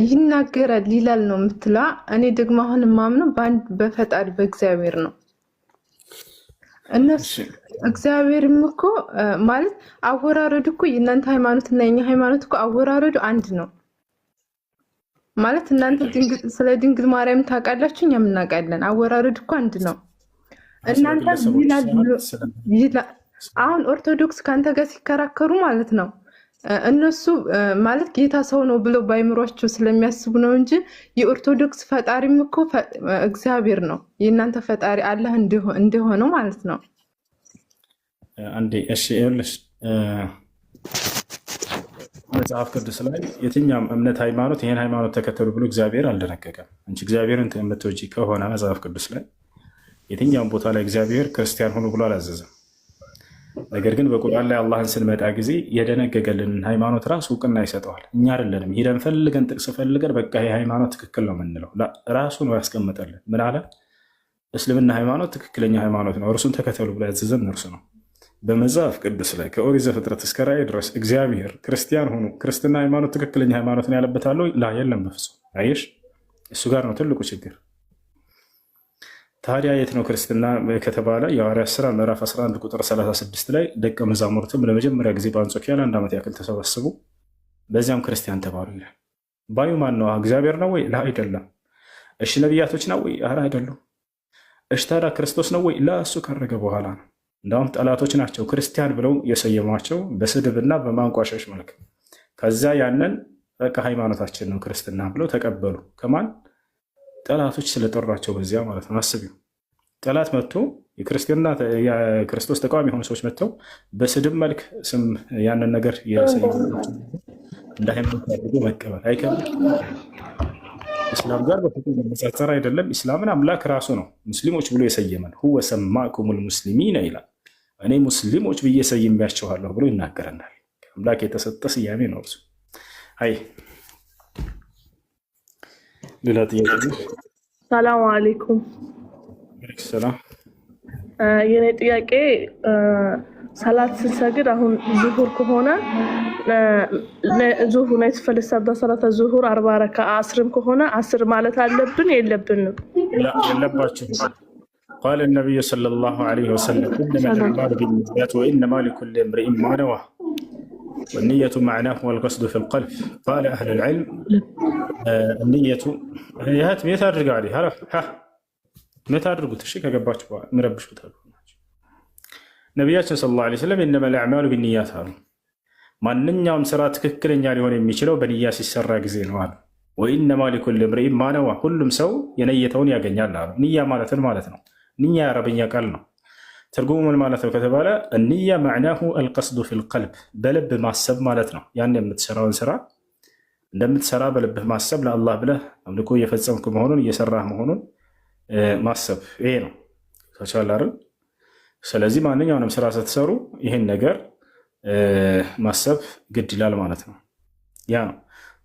ይናገራል ይላል ነው የምትለው። እኔ ደግሞ አሁን የማምነው በአንድ በፈጣሪ በእግዚአብሔር ነው። እነሱ እግዚአብሔርም እኮ ማለት አወራረዱ እኮ የእናንተ ሃይማኖትና የኛ ሃይማኖት እኮ አወራረዱ አንድ ነው ማለት እናንተ ስለ ድንግል ማርያም ታውቃላችሁ፣ እኛም እናውቃለን። አወራረዱ እኮ አንድ ነው። እናንተ አሁን ኦርቶዶክስ ከአንተ ጋር ሲከራከሩ ማለት ነው እነሱ ማለት ጌታ ሰው ነው ብለው ባይምሯቸው ስለሚያስቡ ነው እንጂ የኦርቶዶክስ ፈጣሪም እኮ እግዚአብሔር ነው። የእናንተ ፈጣሪ አላህ እንደሆነው ማለት ነው። አንዴ እሺ፣ ይኸውልሽ መጽሐፍ ቅዱስ ላይ የትኛውም እምነት ሃይማኖት ይሄን ሃይማኖት ተከተሉ ብሎ እግዚአብሔር አልደነገገም። አንቺ እግዚአብሔርን የምትወጂ ከሆነ መጽሐፍ ቅዱስ ላይ የትኛውም ቦታ ላይ እግዚአብሔር ክርስቲያን ሆኑ ብሎ አላዘዘም። ነገር ግን በቁርአን ላይ አላህን ስንመጣ ጊዜ የደነገገልንን ሃይማኖት ራሱ እውቅና ይሰጠዋል። እኛ አይደለንም ሄደን ፈልገን ጥቅስ ፈልገን በቃ ይሄ ሃይማኖት ትክክል ነው የምንለው። ራሱ ነው ያስቀመጠልን። ምን አለ? እስልምና ሃይማኖት ትክክለኛ ሃይማኖት ነው፣ እርሱን ተከተሉ ብሎ ያዘዘን እርሱ ነው። በመጽሐፍ ቅዱስ ላይ ከኦሪት ዘፍጥረት እስከ ራዕይ ድረስ እግዚአብሔር ክርስቲያን ሆኑ ክርስትና ሃይማኖት ትክክለኛ ሃይማኖት ነው ያለበታል ወይ? የለም በፍጹም። አየሽ፣ እሱ ጋር ነው ትልቁ ችግር። ታዲያ የት ነው ክርስትና ከተባለ የሐዋርያት ሥራ ምዕራፍ 11 ቁጥር 36 ላይ ደቀ መዛሙርትም ለመጀመሪያ ጊዜ በአንጾኪያ ለ1 ዓመት ያክል ተሰበሰቡ፣ በዚያም ክርስቲያን ተባሉ ይላል። ባዩ ማን ነው? እግዚአብሔር ነው ወይ? አይደለም። እሺ ነቢያቶች ነው ወይ? አይደሉም። እሺ ታዲያ ክርስቶስ ነው ወይ? እሱ ካረገ በኋላ ነው። እንዳውም ጠላቶች ናቸው ክርስቲያን ብለው የሰየሟቸው በስድብና በማንቋሸሽ መልክ። ከዛ ያንን በቃ ሃይማኖታችን ነው ክርስትና ብለው ተቀበሉ። ከማን? ጠላቶች ስለጠሯቸው በዚያ ማለት ነው። አስቢው፣ ጠላት መጥቶ የክርስቶስ ተቃዋሚ የሆኑ ሰዎች መጥተው በስድብ መልክ ስም ያንን ነገር የሰየሟቸው እንደ ሃይማኖት አድርጎ መቀበል አይከብድም? እስላም ጋር በፍጹም መነጻጸር አይደለም። ኢስላምን አምላክ ራሱ ነው ሙስሊሞች ብሎ የሰየመን። ሁወ ሰማኩሙል ሙስሊሚነ ይላል። እኔ ሙስሊሞች ብዬ ሰይሜያችኋለሁ ብሎ ይናገረናል። አምላክ የተሰጠ ስያሜ ነው እርሱ። አይ ሌላ ጥያቄ? ሰላም አለይኩም። ሰላም። የኔ ጥያቄ ሰላት ስንሰግድ አሁን ዙሁር ከሆነ ዙሁር ነው የተፈለሰበት ሰላት ዙሁር 40 ረካ፣ አስርም ከሆነ 10 ማለት አለብን የለብንም? የለባችሁም። قال النبي صلى الله عليه وسلم إنما الأعمال بالنيات وإنما لكل امرئ ما نوى والنية معناه والقصد في القلب. قال أهل العلم النية هات متى ترجع عليه ها متى ترجع الشيء كجبات مربش بتاعه ነቢያችን ሰለላሁ ዐለይሂ ወሰለም ኢነማ አልአዕማሉ ቢንኒያት አሉ። ማንኛውም ስራ ትክክለኛ ሊሆን የሚችለው በንያ ሲሰራ ጊዜ ነው አሉ። ወኢነማ ሊኩሊ እምሪእ ማ ነዋ፣ ሁሉም ሰው የነየተውን ያገኛል አሉ። ንያ ማለትን ማለት ነው። ንያ የአረብኛ ቃል ነው። ትርጉሙ ምን ማለት ነው ከተባለ ንያ መዕናሁ አልቀስዱ ፊል ቀልብ፣ በልብ ማሰብ ማለት ነው። ያን የምትሰራውን ስራ እንደምትሰራ በልብህ ማሰብ፣ ለአላህ ብለህ አምልኮ እየፈጸምክ መሆኑን እየሰራህ መሆኑን ማሰብ፣ ይሄ ነው ተቻለ አይደል? ስለዚህ ማንኛውንም ስራ ስትሰሩ ይህን ነገር ማሰብ ግድ ይላል ማለት ነው። ያ ነው።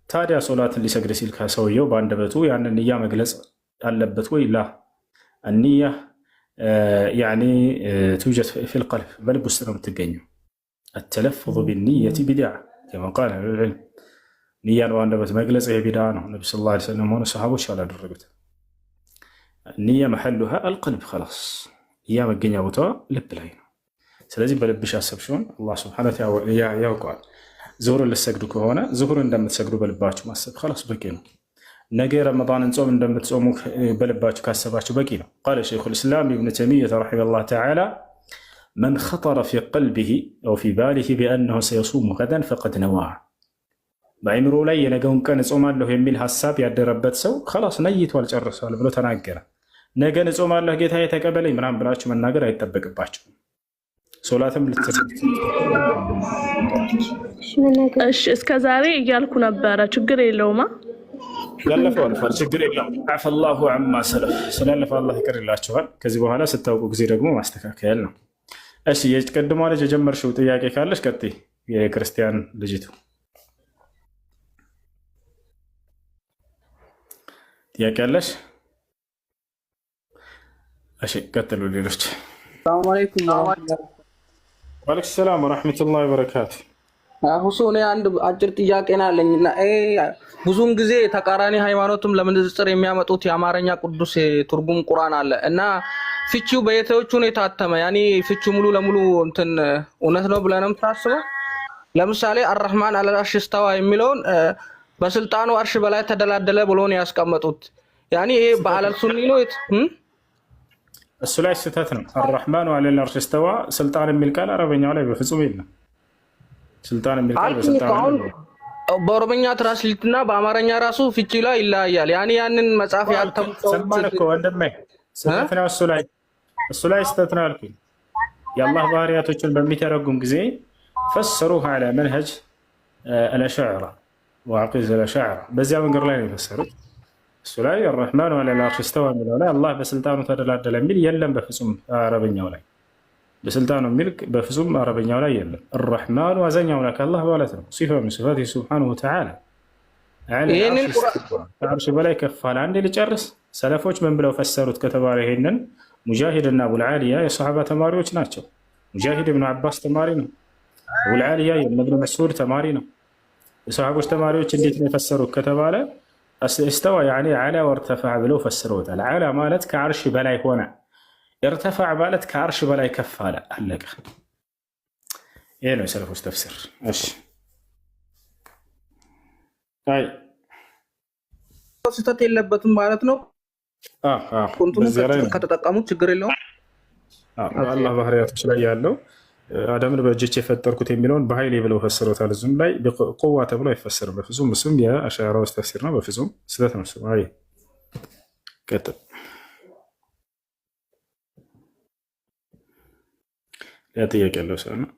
ታዲያ ሶላትን ሊሰግድ ሲል ከሰውየው በአንደበቱ ያንን ንያ መግለጽ አለበት ወይ? ላ አንያ ያኒ ትውጀድ ፊል ቀልብ፣ በልብ ውስጥ ነው የምትገኘው። አተለፉዙ ቢንኒየቲ ቢድዓ ከማ ቃለ አህሉል ዒልም፣ ንያን በአንደበት መግለጽ ይሄ ቢድዓ ነው። ነቢ ሰለላሁ ዐለይሂ ወሰለም ሆነ ሰሃቦች አላደረጉት። ንያ መሐሉሃ አልቀልብ ኸላስ፣ ያ መገኛ ቦታዋ ልብ ላይ ነው። ስለዚህ በልብሽ አሰብሽውን አላህ ሱብሓነሁ ወተዓላ ያውቀዋል። ዙሁርን ልትሰግዱ ከሆነ ዙሁር እንደምትሰግዱ በልባችሁ ማሰብ ኸላስ በቂ ነው። ነገ ረመዳንን ጾም እንደምትጾሙ በልባችሁ ካሰባችሁ በቂ ነው። ቃለ ሸይኹል ኢስላም ኢብኑ ተይሚያ ረሒመሁላህ ተዓላ መን ኸጠረ ፊ ቀልቢሂ አው ፊ ባሊሂ ቢአነሁ ሰየሱሙ ገደን ፈቀድ ነዋ። በአእምሮ ላይ የነገውን ቀን እጾማለሁ የሚል ሀሳብ ያደረበት ሰው ኸላስ ነይቷል፣ ጨርሷል ብሎ ተናገረ። ነገን እጾማለሁ ጌታዬ ተቀበለኝ ምናምን ብላችሁ መናገር አይጠበቅባችሁም። ሶላትም እሺ እስከ ዛሬ እያልኩ ነበረ። ችግር የለውማ፣ ያለፈው አልፏል፣ ችግር የለውም። አፈላሁ ዐማ ሰለፍ፣ ስላለፈው አላህ ይቅር ይላችኋል። ከዚህ በኋላ ስታውቁ ጊዜ ደግሞ ማስተካከል ነው። እሺ የቀድሞ ልጅ የጀመርሽው ጥያቄ ካለሽ ቀጥይ። የክርስቲያን ልጅቱ ጥያቄ አለሽ? እሺ ቀጥሉ ሌሎች። ሰላም አለይኩም። ወአለይኩም ሰላም ወራህመቱላሂ ወበረካቱ። ሁሱን አንድ አጭር ጥያቄ አለኝና ብዙውን ጊዜ ተቃራኒ ሃይማኖትም ለምንዝጽር የሚያመጡት የአማርኛ ቅዱስ ትርጉም ቁርአን አለ እና ፍቺው በየቶቹ ነው የታተመ? ያኒ ፍቺው ሙሉ ለሙሉ እንትን እውነት ነው ብለንም ታስበው? ለምሳሌ አርrahማን አለል አርሽ እስተዋ የሚለውን በስልጣኑ አርሽ በላይ ተደላደለ ብሎ ነው ያስቀመጡት። ያኒ ይሄ በአለል ሱኒ ነው እሱ ላይ ስህተት ነው። አርrahማን አለል አርሽ እስተዋ ስልጣን የሚል ቃል አረበኛው ላይ በፍጹም የለም። ስልጣን የሚል ቃል በስልጣን በኦሮምኛ ትራንስሌትና በአማርኛ ራሱ ፍቺ ላይ ይለያያል። ያኒ ያንን መጽሐፍ ያልተመጣው ሰማን እኮ ወንድሜ ስህተት ነው። እሱ ላይ ስህተት ነው አልኩኝ። የአላህ ባህሪያቶችን በሚተረጉም ጊዜ ፈሰሩህ አለ መንሀጅ አልአሻዕራ ወዐቂደ አልአሻዕራ በዚያ መንገድ ላይ ነው የፈሰሩት። እሱ ላይ አርrahማን አለል አርሽ እስተዋ የሚለው ላይ አላህ በስልጣኑ ተደላደለ የሚል የለም በፍጹም አረበኛው ላይ። በስልጣኑ የሚል በፍጹም አረበኛው ላይ የለም። አርrahማኑ አዛኛው አምላክ አላህ ማለት ነው። ሲፋ ምን ሲፋት ሱብሓነሁ ወተዓላ ከአርሽ በላይ ከፍ አለ። አንዴ ልጨርስ። ሰለፎች ምን ብለው ፈሰሩት ከተባለ ይሄንን ሙጃሂድ እና አቡልዓሊያ የሰሓባ ተማሪዎች ናቸው። ሙጃሂድ ብን አባስ ተማሪ ነው። አቡልዓሊያ የእብን መስዑድ ተማሪ ነው። የሰሓቦች ተማሪዎች እንዴት ነው የፈሰሩት ከተባለ እስተዋ ያኒ ዓላ ወርተፈዐ ብለው ፈስረውታል። ዓላ ማለት ከአርሽ በላይ ሆነ፣ እርተፈዐ ማለት ከአርሽ በላይ ከፍ አለ። አለቀ። ይሄ ነው የሰለፎች ተፍሲር። እሺ አይ ስህተት የለበትም ማለት ነው። ኮንቱን ከተጠቀሙት ችግር የለውም። አላህ ባህሪያቶች ላይ ያለው አዳምን በእጆቼ የፈጠርኩት የሚለውን በኃይሌ ብለው ፈስረውታል። እዙም ላይ ቁዋ ተብሎ አይፈሰርም በፍጹም። እሱም የአሻዕራዎች ተፍሲር ነው። በፍጹም ስህተት ነው። አይ ቀጥል። ያ ጥያቄ ያለው ሰው ነው።